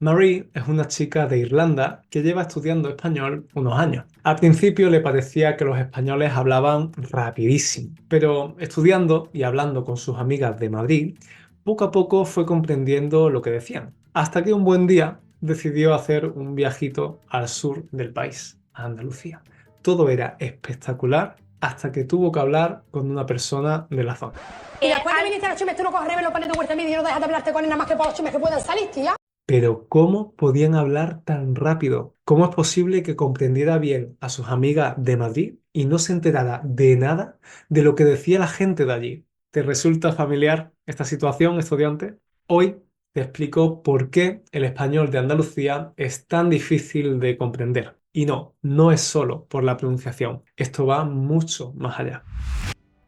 Marie es una chica de Irlanda que lleva estudiando español unos años. Al principio le parecía que los españoles hablaban rapidísimo, pero estudiando y hablando con sus amigas de Madrid, poco a poco fue comprendiendo lo que decían, hasta que un buen día decidió hacer un viajito al sur del país, a Andalucía. Todo era espectacular hasta que tuvo que hablar con una persona de la zona. Y después que viniste a los chimes, tú no coges revelo para tu huerta y no dejas de hablarte con él nada más que por los chimes que puedan salir, tía. Pero ¿cómo podían hablar tan rápido? ¿Cómo es posible que comprendiera bien a sus amigas de Madrid y no se enterara de nada de lo que decía la gente de allí? ¿Te resulta familiar esta situación, estudiante? Hoy te explico por qué el español de Andalucía es tan difícil de comprender. Y no, no es solo por la pronunciación. Esto va mucho más allá.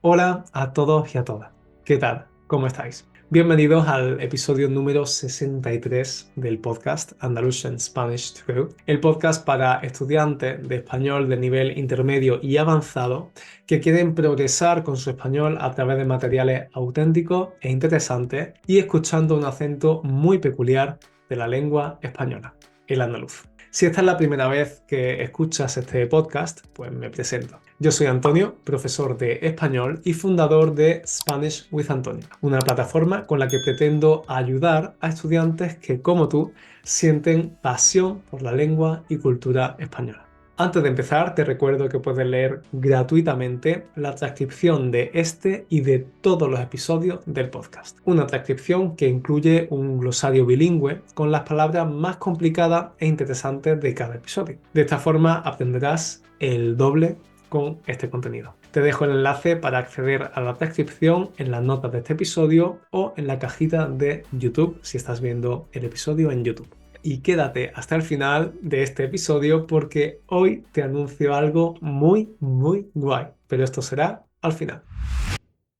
Hola a todos y a todas. ¿Qué tal? ¿Cómo estáis? Bienvenidos al episodio número 63 del podcast Andalusian Spanish to Go, el podcast para estudiantes de español de nivel intermedio y avanzado que quieren progresar con su español a través de materiales auténticos e interesantes y escuchando un acento muy peculiar de la lengua española, el andaluz. Si esta es la primera vez que escuchas este podcast, pues me presento. Yo soy Antonio, profesor de español y fundador de Spanish with Antonio, una plataforma con la que pretendo ayudar a estudiantes que, como tú, sienten pasión por la lengua y cultura española. Antes de empezar, te recuerdo que puedes leer gratuitamente la transcripción de este y de todos los episodios del podcast. Una transcripción que incluye un glosario bilingüe con las palabras más complicadas e interesantes de cada episodio. De esta forma aprenderás el doble con este contenido. Te dejo el enlace para acceder a la transcripción en las notas de este episodio o en la cajita de YouTube si estás viendo el episodio en YouTube. Y quédate hasta el final de este episodio porque hoy te anuncio algo muy guay, pero esto será al final.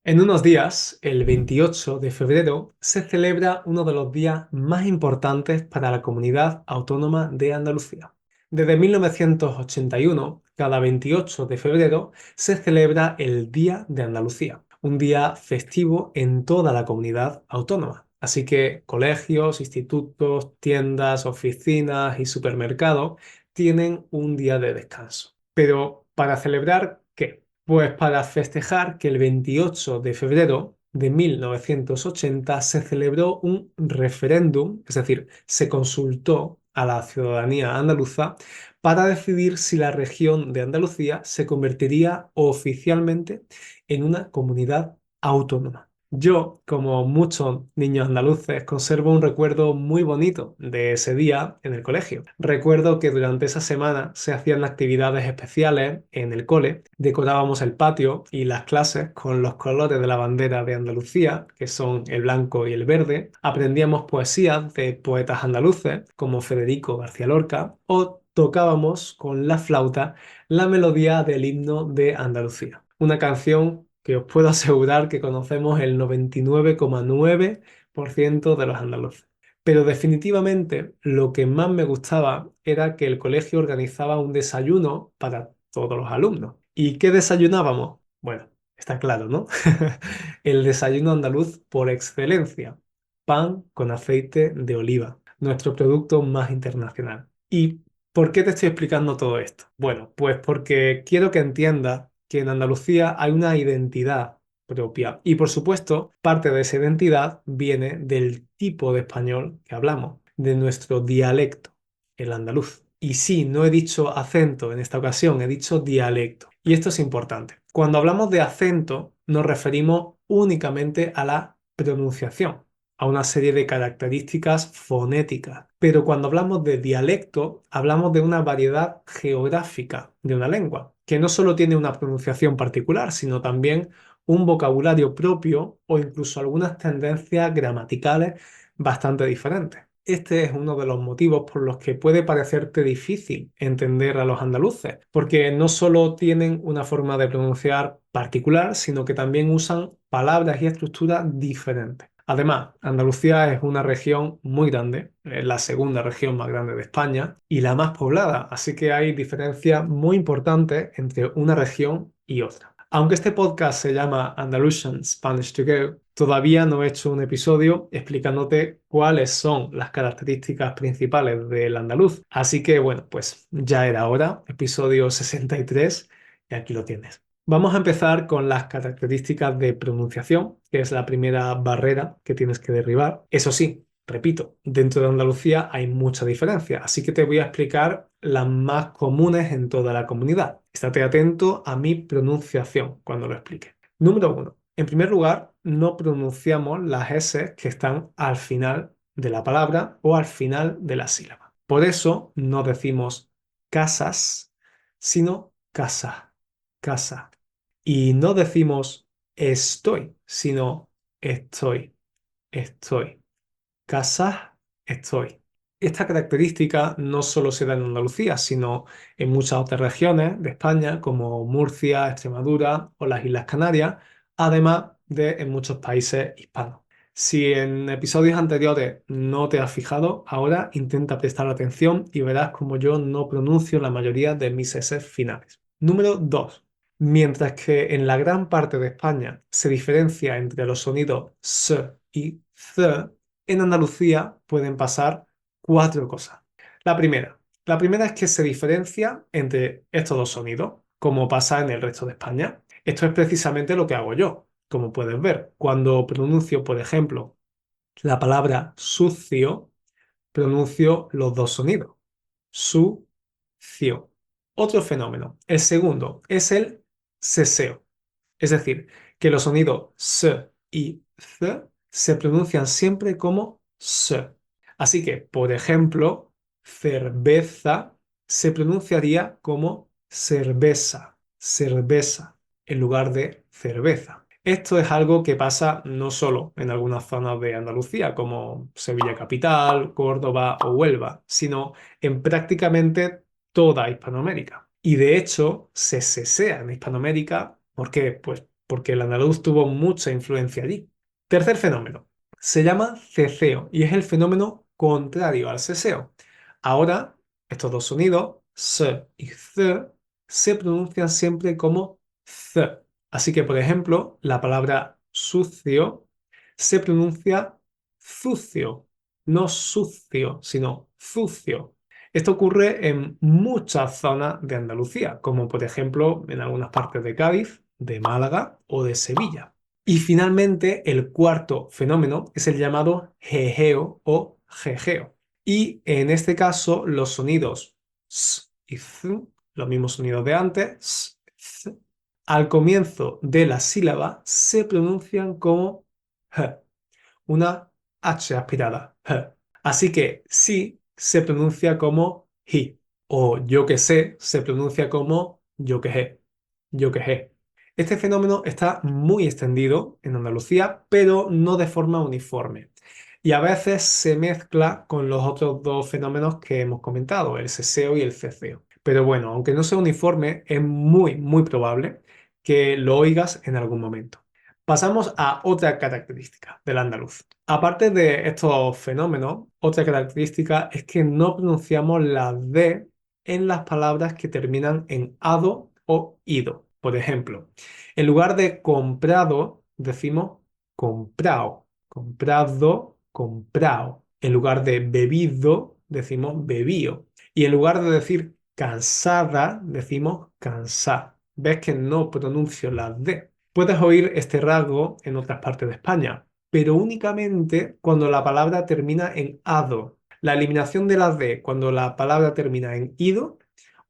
En unos días, el 28 de febrero, se celebra uno de los días más importantes para la comunidad autónoma de Andalucía. Desde 1981, cada 28 de febrero, se celebra el Día de Andalucía, un día festivo en toda la comunidad autónoma. Así que colegios, institutos, tiendas, oficinas y supermercados tienen un día de descanso. Pero ¿para celebrar qué? Pues para festejar que el 28 de febrero de 1980 se celebró un referéndum, es decir, se consultó a la ciudadanía andaluza para decidir si la región de Andalucía se convertiría oficialmente en una comunidad autónoma. Yo, como muchos niños andaluces, conservo un recuerdo muy bonito de ese día en el colegio. Recuerdo que durante esa semana se hacían actividades especiales en el cole, decorábamos el patio y las clases con los colores de la bandera de Andalucía, que son el blanco y el verde. Aprendíamos poesías de poetas andaluces como Federico García Lorca o tocábamos con la flauta la melodía del himno de Andalucía. Una canción que os puedo asegurar que conocemos el 99,9% de los andaluces. Pero definitivamente lo que más me gustaba era que el colegio organizaba un desayuno para todos los alumnos. ¿Y qué desayunábamos? Bueno, está claro, ¿no? El desayuno andaluz por excelencia. Pan con aceite de oliva, nuestro producto más internacional. ¿Y por qué te estoy explicando todo esto? Bueno, pues porque quiero que entiendas que en Andalucía hay una identidad propia y por supuesto parte de esa identidad viene del tipo de español que hablamos, de nuestro dialecto, el andaluz. Y sí, no he dicho acento en esta ocasión, he dicho dialecto. Y esto es importante. Cuando hablamos de acento nos referimos únicamente a la pronunciación, a una serie de características fonéticas. Pero cuando hablamos de dialecto, hablamos de una variedad geográfica de una lengua, que no solo tiene una pronunciación particular, sino también un vocabulario propio o incluso algunas tendencias gramaticales bastante diferentes. Este es uno de los motivos por los que puede parecerte difícil entender a los andaluces, porque no solo tienen una forma de pronunciar particular, sino que también usan palabras y estructuras diferentes. Además, Andalucía es una región muy grande, es la segunda región más grande de España y la más poblada, así que hay diferencias muy importantes entre una región y otra. Aunque este podcast se llama Andalusian Spanish to Go, todavía no he hecho un episodio explicándote cuáles son las características principales del andaluz. Así que bueno, pues ya era hora, episodio 63, y aquí lo tienes. Vamos a empezar con las características de pronunciación, que es la primera barrera que tienes que derribar. Eso sí, repito, dentro de Andalucía hay mucha diferencia, así que te voy a explicar las más comunes en toda la comunidad. Estate atento a mi pronunciación cuando lo explique. Número uno. En primer lugar, no pronunciamos las S que están al final de la palabra o al final de la sílaba. Por eso no decimos casas, sino casa, casa. Y no decimos estoy, sino estoy, estoy. Casas, estoy. Esta característica no solo se da en Andalucía, sino en muchas otras regiones de España, como Murcia, Extremadura o las Islas Canarias, además de en muchos países hispanos. Si en episodios anteriores no te has fijado, ahora intenta prestar atención y verás como yo no pronuncio la mayoría de mis S finales. Número 2. Mientras que en la gran parte de España se diferencia entre los sonidos S y Z, en Andalucía pueden pasar cuatro cosas. La primera. La primera es que se diferencia entre estos dos sonidos, como pasa en el resto de España. Esto es precisamente lo que hago yo. Como puedes ver, cuando pronuncio, por ejemplo, la palabra sucio, pronuncio los dos sonidos. Sucio. Otro fenómeno. El segundo es el seseo. Es decir, que los sonidos S y Z se pronuncian siempre como S. Así que, por ejemplo, cerveza se pronunciaría como cerveza, cerveza, en lugar de cerveza. Esto es algo que pasa no solo en algunas zonas de Andalucía, como Sevilla Capital, Córdoba o Huelva, sino en prácticamente toda Hispanoamérica. Y de hecho, se sesea en Hispanoamérica. ¿Por qué? Pues porque el andaluz tuvo mucha influencia allí. Tercer fenómeno. Se llama ceceo y es el fenómeno contrario al seseo. Ahora, estos dos sonidos, s y z, se pronuncian siempre como z. Así que, por ejemplo, la palabra sucio se pronuncia sucio, no sucio, sino sucio. Esto ocurre en muchas zonas de Andalucía, como por ejemplo en algunas partes de Cádiz, de Málaga o de Sevilla. Y finalmente, el cuarto fenómeno es el llamado jejeo o jejeo. Y en este caso, los sonidos s y z, los mismos sonidos de antes, s, z, al comienzo de la sílaba se pronuncian como h, una H aspirada, h. Así que sí se pronuncia como hi, o yo que sé se pronuncia como yo que sé, yo que sé. Este fenómeno está muy extendido en Andalucía, pero no de forma uniforme. Y a veces se mezcla con los otros dos fenómenos que hemos comentado, el seseo y el ceceo. Pero bueno, aunque no sea uniforme, es muy probable que lo oigas en algún momento. Pasamos a otra característica del andaluz. Aparte de estos fenómenos, otra característica es que no pronunciamos la D en las palabras que terminan en ado o ido. Por ejemplo, en lugar de comprado, decimos comprao, comprado, comprao. En lugar de bebido, decimos bebío. Y en lugar de decir cansada, decimos cansá. ¿Ves que no pronuncio la D? Puedes oír este rasgo en otras partes de España, pero únicamente cuando la palabra termina en ado. La eliminación de la D cuando la palabra termina en ido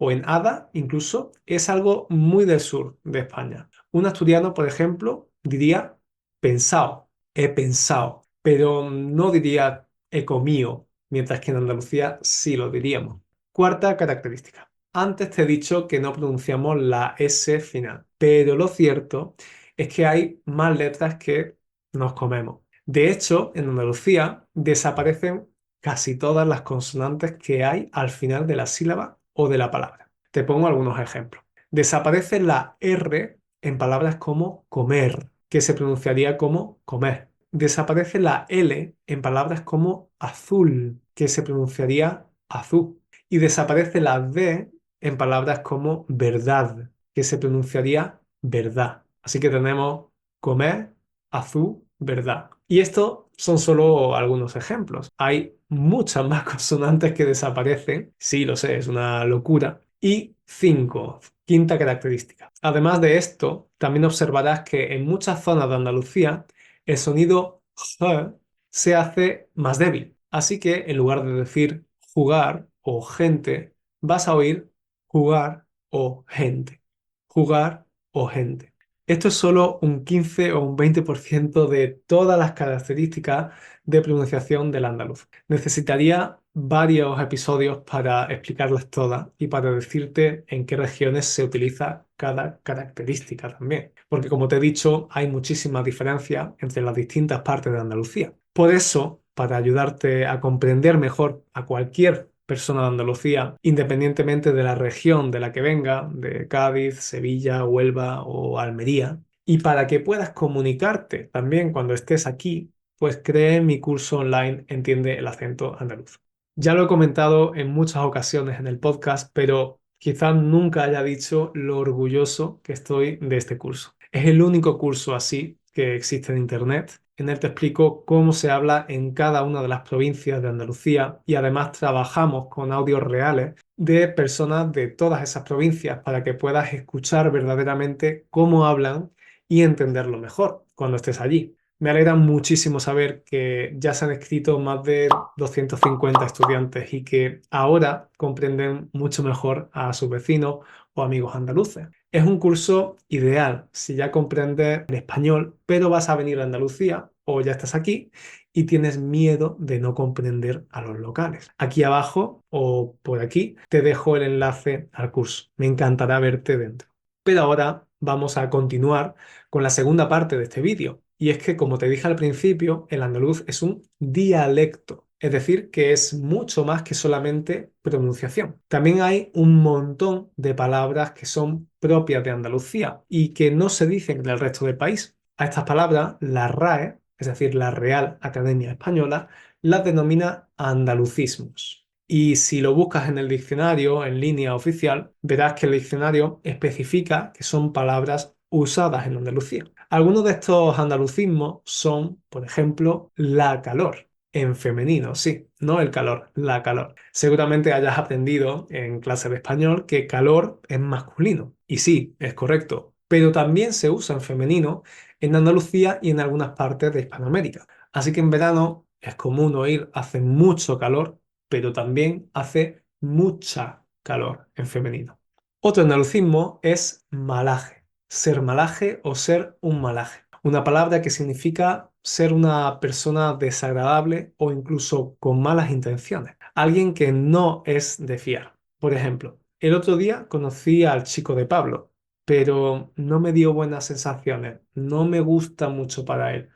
o en ada incluso es algo muy del sur de España. Un asturiano, por ejemplo, diría pensado, he pensado, pero no diría he comido, mientras que en Andalucía sí lo diríamos. Cuarta característica. Antes te he dicho que no pronunciamos la S final, pero lo cierto es que hay más letras que nos comemos. De hecho, en Andalucía desaparecen casi todas las consonantes que hay al final de la sílaba o de la palabra. Te pongo algunos ejemplos. Desaparece la R en palabras como comer, que se pronunciaría como comer. Desaparece la L en palabras como azul, que se pronunciaría azul. Y desaparece la D en palabras como verdad, que se pronunciaría verdad. Así que tenemos comer, azul, verdad. Y estos son solo algunos ejemplos. Hay muchas más consonantes que desaparecen. Sí, lo sé, es una locura. Y cinco, quinta característica. Además de esto, también observarás que en muchas zonas de Andalucía el sonido J se hace más débil. Así que en lugar de decir jugar o gente, vas a oír jugar o gente. Jugar o gente. Esto es solo un 15 o un 20% de todas las características de pronunciación del andaluz. Necesitaría varios episodios para explicarlas todas y para decirte en qué regiones se utiliza cada característica también. Porque como te he dicho, hay muchísimas diferencias entre las distintas partes de Andalucía. Por eso, para ayudarte a comprender mejor a cualquier persona de Andalucía, independientemente de la región de la que venga, de Cádiz, Sevilla, Huelva o Almería, y para que puedas comunicarte también cuando estés aquí, pues cree mi curso online Entiende el acento andaluz. Ya lo he comentado en muchas ocasiones en el podcast, pero quizás nunca haya dicho lo orgulloso que estoy de este curso. Es el único curso así que existe en Internet. En él te explico cómo se habla en cada una de las provincias de Andalucía y además trabajamos con audios reales de personas de todas esas provincias para que puedas escuchar verdaderamente cómo hablan y entenderlo mejor cuando estés allí. Me alegra muchísimo saber que ya se han escrito más de 250 estudiantes y que ahora comprenden mucho mejor a sus vecinos o amigos andaluces. Es un curso ideal si ya comprendes el español, pero vas a venir a Andalucía o ya estás aquí y tienes miedo de no comprender a los locales. Aquí abajo o por aquí te dejo el enlace al curso. Me encantará verte dentro. Pero ahora vamos a continuar con la segunda parte de este vídeo. Y es que, como te dije al principio, el andaluz es un dialecto. Es decir, que es mucho más que solamente pronunciación. También hay un montón de palabras que son propias de Andalucía y que no se dicen en el resto del país. A estas palabras, la RAE, es decir, la Real Academia Española, las denomina andalucismos. Y si lo buscas en el diccionario en línea oficial, verás que el diccionario especifica que son palabras usadas en Andalucía. Algunos de estos andalucismos son, por ejemplo, la calor, en femenino, sí, no el calor, la calor. Seguramente hayas aprendido en clase de español que calor es masculino. Y sí, es correcto, pero también se usa en femenino en Andalucía y en algunas partes de Hispanoamérica. Así que en verano es común oír hace mucho calor, pero también hace mucha calor en femenino. Otro andalucismo es malaje, ser malaje o ser un malaje. Una palabra que significa ser una persona desagradable o incluso con malas intenciones. Alguien que no es de fiar. Por ejemplo, el otro día conocí al chico de Pablo, pero no me dio buenas sensaciones. No me gusta mucho para él.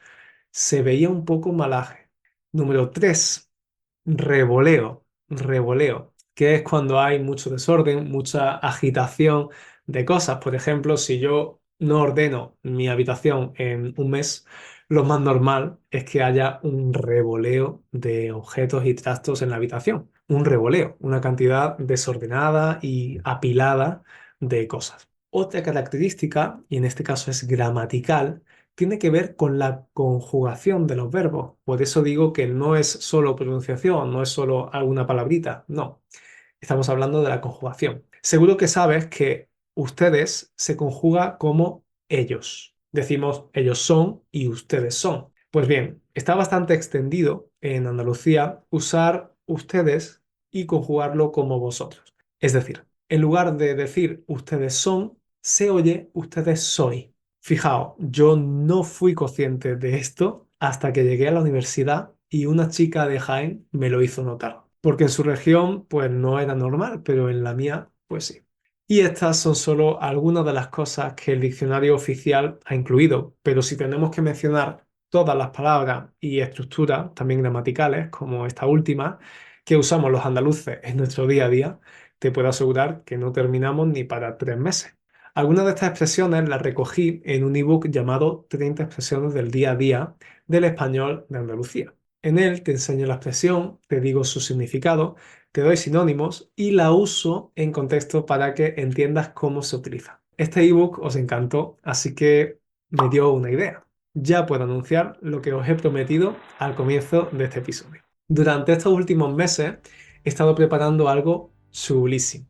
Se veía un poco malaje. Número 3, revoleo. Revoleo, que es cuando hay mucho desorden, mucha agitación de cosas. Por ejemplo, si yo no ordeno mi habitación en un mes, lo más normal es que haya un revoleo de objetos y trastos en la habitación. Un revoleo, una cantidad desordenada y apilada de cosas. Otra característica, y en este caso es gramatical, tiene que ver con la conjugación de los verbos. Por eso digo que no es solo pronunciación, no es solo alguna palabrita, no. Estamos hablando de la conjugación. Seguro que sabes que ustedes se conjuga como ellos. Decimos ellos son y ustedes son. Pues bien, está bastante extendido en Andalucía usar ustedes y conjugarlo como vosotros. Es decir, en lugar de decir ustedes son, se oye ustedes soy. Fijaos, yo no fui consciente de esto hasta que llegué a la universidad y una chica de Jaén me lo hizo notar. Porque en su región, pues no era normal, pero en la mía, pues sí. Y estas son solo algunas de las cosas que el diccionario oficial ha incluido, pero si tenemos que mencionar todas las palabras y estructuras, también gramaticales, como esta última, que usamos los andaluces en nuestro día a día, te puedo asegurar que no terminamos ni para 3 meses. Algunas de estas expresiones las recogí en un ebook llamado 30 expresiones del día a día del español de Andalucía. En él te enseño la expresión, te digo su significado, te doy sinónimos y la uso en contexto para que entiendas cómo se utiliza. Este ebook os encantó, así que me dio una idea. Ya puedo anunciar lo que os he prometido al comienzo de este episodio. Durante estos últimos meses he estado preparando algo chulísimo.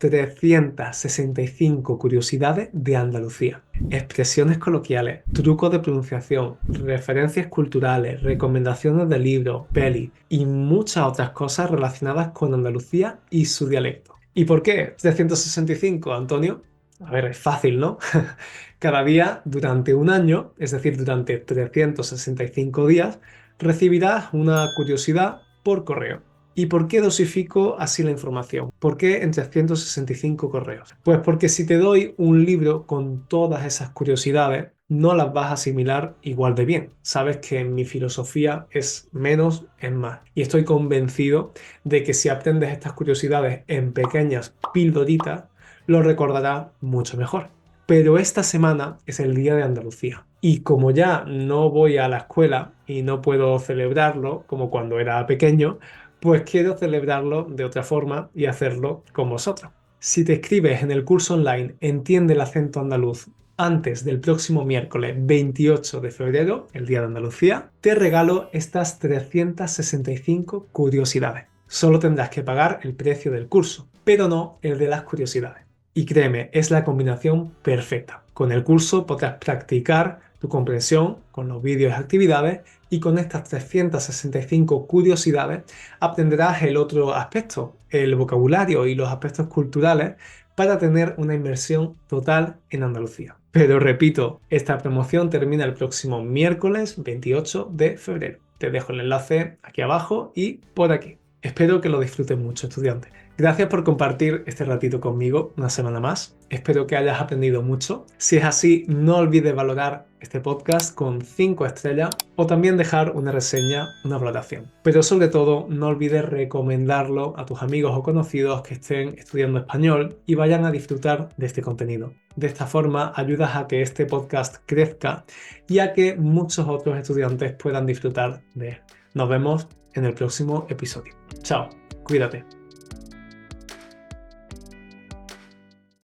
365 curiosidades de Andalucía, expresiones coloquiales, trucos de pronunciación, referencias culturales, recomendaciones de libros, pelis y muchas otras cosas relacionadas con Andalucía y su dialecto. ¿Y por qué 365, Antonio? A ver, es fácil, ¿no? Cada día durante un año, es decir, durante 365 días, recibirás una curiosidad por correo. ¿Y por qué dosifico así la información? ¿Por qué en 365 correos? Pues porque si te doy un libro con todas esas curiosidades, no las vas a asimilar igual de bien. Sabes que mi filosofía es menos es más. Y estoy convencido de que si aprendes estas curiosidades en pequeñas pildoritas, lo recordarás mucho mejor. Pero esta semana es el Día de Andalucía. Y como ya no voy a la escuela y no puedo celebrarlo como cuando era pequeño, pues quiero celebrarlo de otra forma y hacerlo con vosotros. Si te escribes en el curso online Entiende el acento andaluz antes del próximo miércoles 28 de febrero, el Día de Andalucía, te regalo estas 365 curiosidades. Solo tendrás que pagar el precio del curso, pero no el de las curiosidades. Y créeme, es la combinación perfecta. Con el curso podrás practicar tu comprensión con los vídeos y actividades y con estas 365 curiosidades aprenderás el otro aspecto, el vocabulario y los aspectos culturales para tener una inmersión total en Andalucía. Pero repito, esta promoción termina el próximo miércoles 28 de febrero. Te dejo el enlace aquí abajo y por aquí. Espero que lo disfruten mucho, estudiantes. Gracias por compartir este ratito conmigo una semana más. Espero que hayas aprendido mucho. Si es así, no olvides valorar este podcast con 5 estrellas o también dejar una reseña, una valoración. Pero sobre todo, no olvides recomendarlo a tus amigos o conocidos que estén estudiando español y vayan a disfrutar de este contenido. De esta forma, ayudas a que este podcast crezca y a que muchos otros estudiantes puedan disfrutar de él. Nos vemos en el próximo episodio. Chao, cuídate.